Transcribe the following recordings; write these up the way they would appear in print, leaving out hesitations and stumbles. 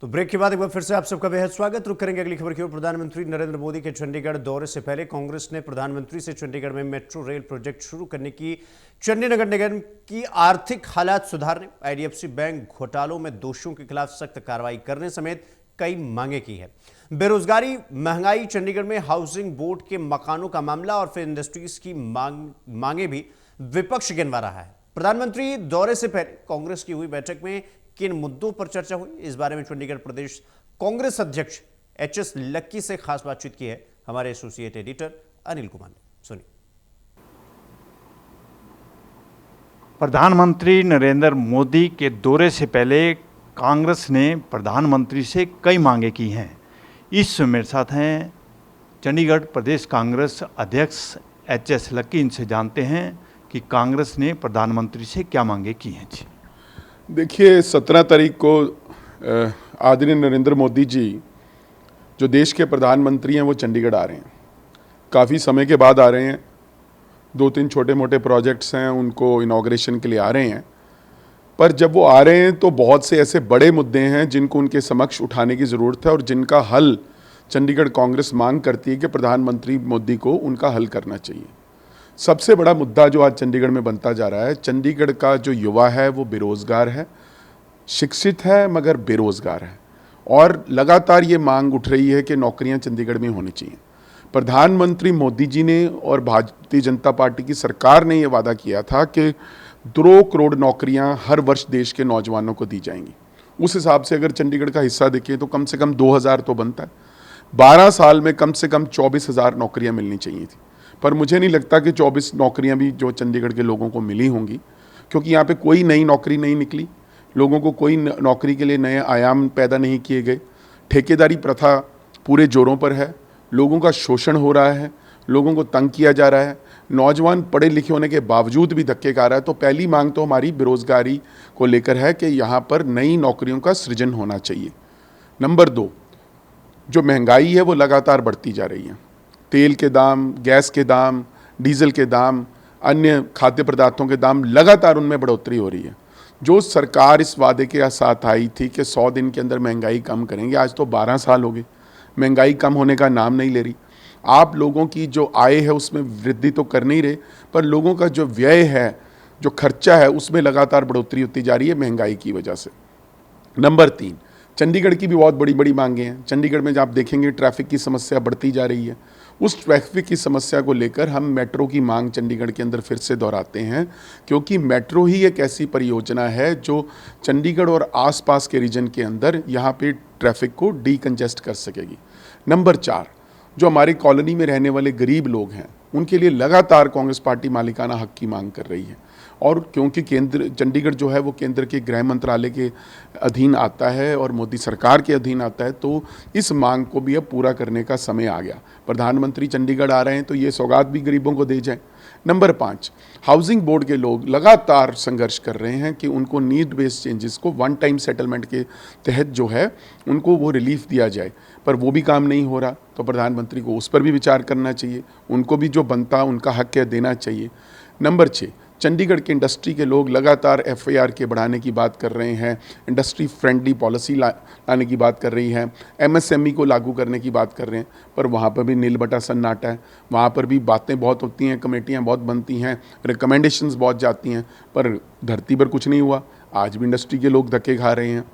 तो ब्रेक के बाद एक बार फिर से आप सबका बेहद स्वागत। रुक करेंगे अगली खबर की ओर। प्रधानमंत्री नरेंद्र मोदी के चंडीगढ़ दौरे से पहले कांग्रेस ने प्रधानमंत्री से चंडीगढ़ में मेट्रो रेल प्रोजेक्ट शुरू करने की, चंडीगढ़ नगर निगम की आर्थिक हालात सुधारने, आईडीएफसी बैंक घोटालों में दोषियों के खिलाफ सख्त कार्रवाई करने समेत कई मांगे की है। बेरोजगारी, महंगाई, चंडीगढ़ में हाउसिंग बोर्ड के मकानों का मामला और फिर इंडस्ट्रीज की मांगे भी विपक्ष गिनवा रहा है। प्रधानमंत्री दौरे से पहले कांग्रेस की हुई बैठक में किन मुद्दों पर चर्चा हुई, इस बारे में चंडीगढ़ प्रदेश कांग्रेस अध्यक्ष एचएस लक्की से खास बातचीत की है हमारे एसोसिएट एडिटर अनिल कुमार ने। सुनिए। प्रधानमंत्री नरेंद्र मोदी के दौरे से पहले कांग्रेस ने प्रधानमंत्री से कई मांगे की हैं। इस मेरे साथ हैं चंडीगढ़ प्रदेश कांग्रेस अध्यक्ष एचएस लक्की। इनसे जानते हैं कि कांग्रेस ने प्रधानमंत्री से क्या मांगे की हैं। जी देखिए, 17 तारीख को आदरणीय नरेंद्र मोदी जी जो देश के प्रधानमंत्री हैं वो चंडीगढ़ आ रहे हैं। काफ़ी समय के बाद आ रहे हैं। 2-3 छोटे मोटे प्रोजेक्ट्स हैं, उनको इनॉग्रेशन के लिए आ रहे हैं। पर जब वो आ रहे हैं तो बहुत से ऐसे बड़े मुद्दे हैं जिनको उनके समक्ष उठाने की ज़रूरत है और जिनका हल चंडीगढ़ कांग्रेस मांग करती है कि प्रधानमंत्री मोदी को उनका हल करना चाहिए। सबसे बड़ा मुद्दा जो आज चंडीगढ़ में बनता जा रहा है, चंडीगढ़ का जो युवा है वो बेरोज़गार है, शिक्षित है मगर बेरोज़गार है, और लगातार ये मांग उठ रही है कि नौकरियां चंडीगढ़ में होनी चाहिए। प्रधानमंत्री मोदी जी ने और भारतीय जनता पार्टी की सरकार ने ये वादा किया था कि 2 करोड़ नौकरियां हर वर्ष देश के नौजवानों को दी जाएंगी। उस हिसाब से अगर चंडीगढ़ का हिस्सा देखें तो कम से कम 2000 तो बनता है। 12 साल में कम से कम 24,000 नौकरियाँ मिलनी चाहिए थी, पर मुझे नहीं लगता कि 24 नौकरियां भी जो चंडीगढ़ के लोगों को मिली होंगी, क्योंकि यहाँ पे कोई नई नौकरी नहीं निकली, लोगों को कोई नौकरी के लिए नए आयाम पैदा नहीं किए गए। ठेकेदारी प्रथा पूरे जोरों पर है, लोगों का शोषण हो रहा है, लोगों को तंग किया जा रहा है, नौजवान पढ़े लिखे होने के बावजूद भी धक्के खा रहा है। तो पहली मांग तो हमारी बेरोजगारी को लेकर है कि यहाँ पर नई नौकरियों का सृजन होना चाहिए। नंबर 2, जो महंगाई है वो लगातार बढ़ती जा रही है। तेल के दाम, गैस के दाम, डीजल के दाम, अन्य खाद्य पदार्थों के दाम, लगातार उनमें बढ़ोतरी हो रही है। जो सरकार इस वादे के साथ आई थी कि 100 दिन के अंदर महंगाई कम करेंगे, आज तो 12 साल हो गए, महंगाई कम होने का नाम नहीं ले रही। आप लोगों की जो आय है उसमें वृद्धि तो कर नहीं रहे, पर लोगों का जो व्यय है, जो खर्चा है, उसमें लगातार बढ़ोतरी होती जा रही है महंगाई की वजह से। नंबर 3, चंडीगढ़ की भी बहुत बड़ी बड़ी मांगे हैं। चंडीगढ़ में जब आप देखेंगे ट्रैफिक की समस्या बढ़ती जा रही है। उस ट्रैफिक की समस्या को लेकर हम मेट्रो की मांग चंडीगढ़ के अंदर फिर से दोहराते हैं, क्योंकि मेट्रो ही एक ऐसी परियोजना है जो चंडीगढ़ और आसपास के रीजन के अंदर यहाँ पे ट्रैफिक को डीकंजेस्ट कर सकेगी। नंबर 4, जो हमारी कॉलोनी में रहने वाले गरीब लोग हैं उनके लिए लगातार कांग्रेस पार्टी मालिकाना हक की मांग कर रही है, और क्योंकि केंद्र चंडीगढ़ जो है वो केंद्र के गृह मंत्रालय के अधीन आता है और मोदी सरकार के अधीन आता है, तो इस मांग को भी अब पूरा करने का समय आ गया। प्रधानमंत्री चंडीगढ़ आ रहे हैं तो ये सौगात भी गरीबों को दे जाएं। नंबर 5, हाउसिंग बोर्ड के लोग लगातार संघर्ष कर रहे हैं कि उनको नीड बेस्ड चेंजेस को वन टाइम सेटलमेंट के तहत जो है उनको वो रिलीफ दिया जाए, पर वो भी काम नहीं हो रहा। तो प्रधानमंत्री को उस पर भी विचार करना चाहिए, उनको भी जो बनता उनका हक है देना चाहिए। नंबर 6, चंडीगढ़ के इंडस्ट्री के लोग लगातार एफआईआर के बढ़ाने की बात कर रहे हैं, इंडस्ट्री फ्रेंडली पॉलिसी लाने की बात कर रही हैं, एमएसएमई को लागू करने की बात कर रहे हैं, पर वहाँ पर भी नील बटा सन्नाटा है। वहाँ पर भी बातें बहुत होती हैं, कमेटियाँ बहुत बनती हैं, रिकमेंडेशंस बहुत जाती हैं, पर धरती पर कुछ नहीं हुआ। आज भी इंडस्ट्री के लोग धक्के खा रहे हैं।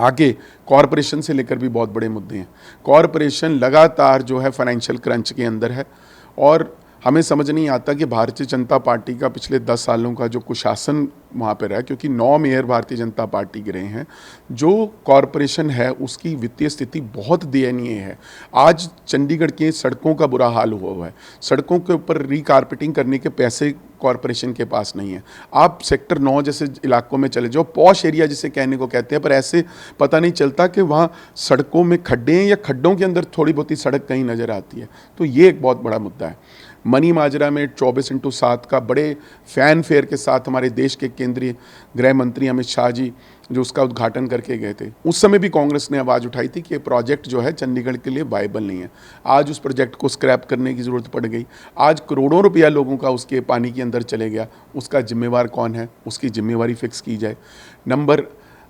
आगे कॉरपोरेशन से लेकर भी बहुत बड़े मुद्दे हैं। कॉरपोरेशन लगातार जो है फाइनेंशियल क्रंच के अंदर है, और हमें समझ नहीं आता कि भारतीय जनता पार्टी का पिछले 10 सालों का जो कुशासन वहाँ पर है, क्योंकि 9 मेयर भारतीय जनता पार्टी के रहे हैं, जो कॉरपोरेशन है उसकी वित्तीय स्थिति बहुत दयनीय है। आज चंडीगढ़ की सड़कों का बुरा हाल हुआ है, सड़कों के ऊपर रिकारपेटिंग करने के पैसे कॉरपोरेशन के पास नहीं है। आप सेक्टर 9 जैसे इलाकों में चले जाओ, पॉश एरिया जिसे कहने को कहते हैं, पर ऐसे पता नहीं चलता कि वहाँ सड़कों में खड्डे हैं या खड्डों के अंदर थोड़ी बहुत ही सड़क कहीं नज़र आती है। तो ये एक बहुत बड़ा मुद्दा है। मनी माजरा में 24x7 का बड़े फैन फेयर के साथ हमारे देश के केंद्रीय गृह मंत्री अमित शाह जी जो उसका उद्घाटन करके गए थे, उस समय भी कांग्रेस ने आवाज़ उठाई थी कि ये प्रोजेक्ट जो है चंडीगढ़ के लिए वायबल नहीं है। आज उस प्रोजेक्ट को स्क्रैप करने की ज़रूरत पड़ गई। आज करोड़ों रुपया लोगों का उसके पानी के अंदर चले गया। उसका जिम्मेवार कौन है, उसकी जिम्मेवारी फिक्स की जाए। नंबर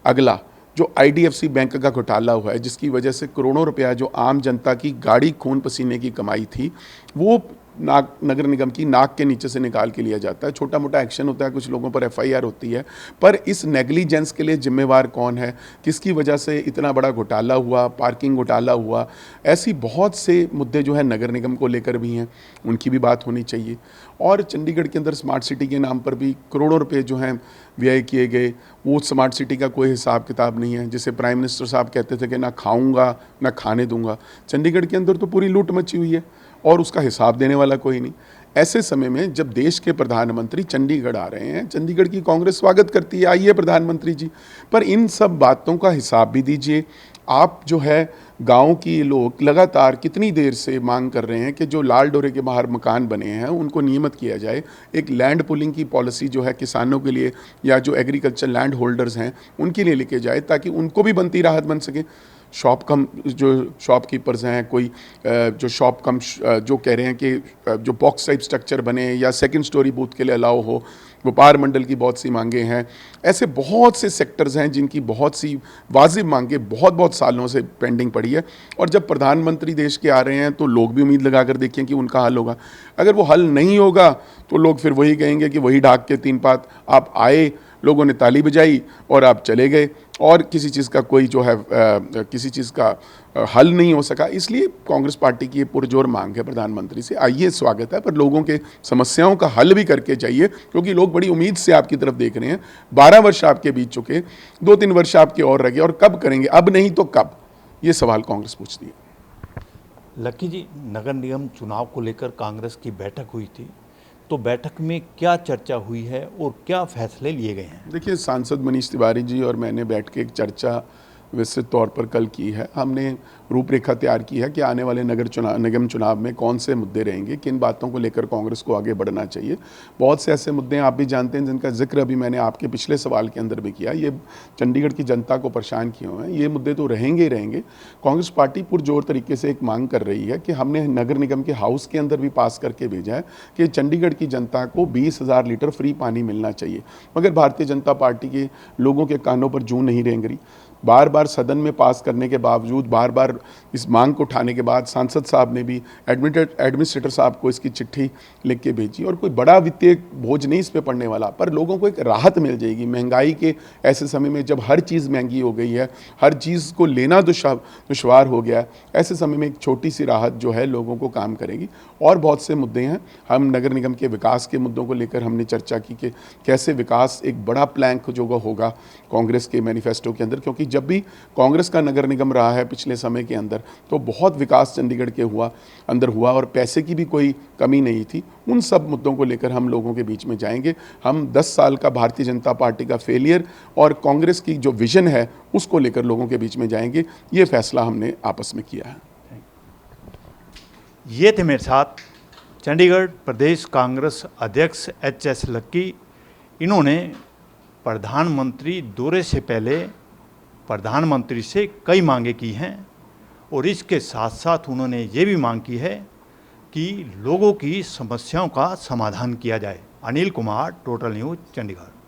अगला जो IDFC बैंक का घोटाला हुआ है, जिसकी वजह से करोड़ों रुपया जो आम जनता की गाड़ी खून पसीने की कमाई थी, वो नगर निगम की नाक के नीचे से निकाल के लिया जाता है। छोटा मोटा एक्शन होता है, कुछ लोगों पर FIR होती है, पर इस नेग्लिजेंस के लिए जिम्मेवार कौन है, किसकी वजह से इतना बड़ा घोटाला हुआ, पार्किंग घोटाला हुआ, ऐसी बहुत से मुद्दे जो है नगर निगम को लेकर भी हैं, उनकी भी बात होनी चाहिए। और चंडीगढ़ के अंदर स्मार्ट सिटी के नाम पर भी करोड़ों रुपए जो हैं व्यय किए गए, वो स्मार्ट सिटी का कोई हिसाब किताब नहीं है। जिसे प्राइम मिनिस्टर साहब कहते थे कि ना खाऊंगा ना खाने दूंगा, चंडीगढ़ के अंदर तो पूरी लूट मची हुई है और उसका हिसाब देने वाला कोई नहीं। ऐसे समय में जब देश के प्रधानमंत्री चंडीगढ़ आ रहे हैं, चंडीगढ़ की कांग्रेस स्वागत करती है, आइए प्रधानमंत्री जी, पर इन सब बातों का हिसाब भी दीजिए। आप जो है गांव की लोग लगातार कितनी देर से मांग कर रहे हैं कि जो लाल डोरे के बाहर मकान बने हैं उनको नियमित किया जाए। एक लैंड पुलिंग की पॉलिसी जो है किसानों के लिए या जो एग्रीकल्चर लैंड होल्डर्स हैं उनके लिए लेके जाए, ताकि उनको भी बनती राहत बन सके। जो शॉपकीपर्स हैं, कोई जो जो कह रहे हैं कि जो बॉक्स टाइप स्ट्रक्चर बने या सेकंड स्टोरी बूथ के लिए अलाउ हो, व्यापार मंडल की बहुत सी मांगे हैं। ऐसे बहुत से सेक्टर्स हैं जिनकी बहुत सी वाजिब मांगे बहुत सालों से पेंडिंग पड़ी है, और जब प्रधानमंत्री देश के आ रहे हैं तो लोग भी उम्मीद लगा कर देखें कि उनका हल होगा। अगर वो हल नहीं होगा तो लोग फिर वही कहेंगे कि वही ढाक के तीन पात, आप आए, लोगों ने ताली बजाई और आप चले गए, और किसी चीज़ का कोई जो है किसी चीज़ का हल नहीं हो सका। इसलिए कांग्रेस पार्टी की ये पुरजोर मांग है प्रधानमंत्री से, आइए स्वागत है, पर लोगों के समस्याओं का हल भी करके जाइए, क्योंकि लोग बड़ी उम्मीद से आपकी तरफ देख रहे हैं। 12 वर्ष आपके बीत चुके, 2-3 वर्ष आपके और रह गए, और कब करेंगे, अब नहीं तो कब, ये सवाल कांग्रेस पूछती है। लक्की जी, नगर निगम चुनाव को लेकर कांग्रेस की बैठक हुई थी, तो बैठक में क्या चर्चा हुई है और क्या फैसले लिए गए हैं? देखिए, सांसद मनीष तिवारी जी और मैंने बैठ के एक चर्चा विस्तृत तौर पर कल की है। हमने रूपरेखा तैयार की है कि आने वाले निगम चुनाव में कौन से मुद्दे रहेंगे, किन बातों को लेकर कांग्रेस को आगे बढ़ना चाहिए। बहुत से ऐसे मुद्दे हैं, आप भी जानते हैं, जिनका जिक्र अभी मैंने आपके पिछले सवाल के अंदर भी किया। ये चंडीगढ़ की जनता को परेशान किए हुए हैं, ये मुद्दे तो रहेंगे ही रहेंगे। कांग्रेस पार्टी पुरजोर तरीके से एक मांग कर रही है कि हमने नगर निगम के हाउस के अंदर भी पास करके भेजा है कि चंडीगढ़ की जनता को 20,000 लीटर फ्री पानी मिलना चाहिए। मगर भारतीय जनता पार्टी के लोगों के कानों पर जूं नहीं रेंग रही। बार बार सदन में पास करने के बावजूद, बार बार इस मांग को उठाने के बाद सांसद साहब ने भी एडमिनिस्ट्रेटर साहब को इसकी चिट्ठी लिख के भेजी, और कोई बड़ा वित्तीय बोझ नहीं इस पे पड़ने वाला, पर लोगों को एक राहत मिल जाएगी। महंगाई के ऐसे समय में जब हर चीज़ महंगी हो गई है, हर चीज़ को लेना दुश्वार हो गया है, ऐसे समय में एक छोटी सी राहत जो है लोगों को काम करेगी। और बहुत से मुद्दे हैं, हम नगर निगम के विकास के मुद्दों को लेकर हमने चर्चा की कि कैसे विकास एक बड़ा प्लैंक जो होगा कांग्रेस के मैनिफेस्टो के अंदर, क्योंकि जब भी कांग्रेस का नगर निगम रहा है पिछले समय के अंदर तो बहुत विकास चंडीगढ़ के अंदर हुआ और पैसे की भी कोई कमी नहीं थी। उन सब मुद्दों को लेकर हम लोगों के बीच में जाएंगे। हम 10 साल का भारतीय जनता पार्टी का फेलियर और कांग्रेस की जो विजन है उसको लेकर लोगों के बीच में जाएंगे। ये फैसला हमने आपस में किया है। ये थे मेरे साथ चंडीगढ़ प्रदेश कांग्रेस अध्यक्ष HS लक्की। इन्होंने प्रधानमंत्री दौरे से पहले प्रधानमंत्री से कई मांगे की हैं, और इसके साथ साथ उन्होंने ये भी मांग की है कि लोगों की समस्याओं का समाधान किया जाए। Anil Kumar, total news, Chandigarh.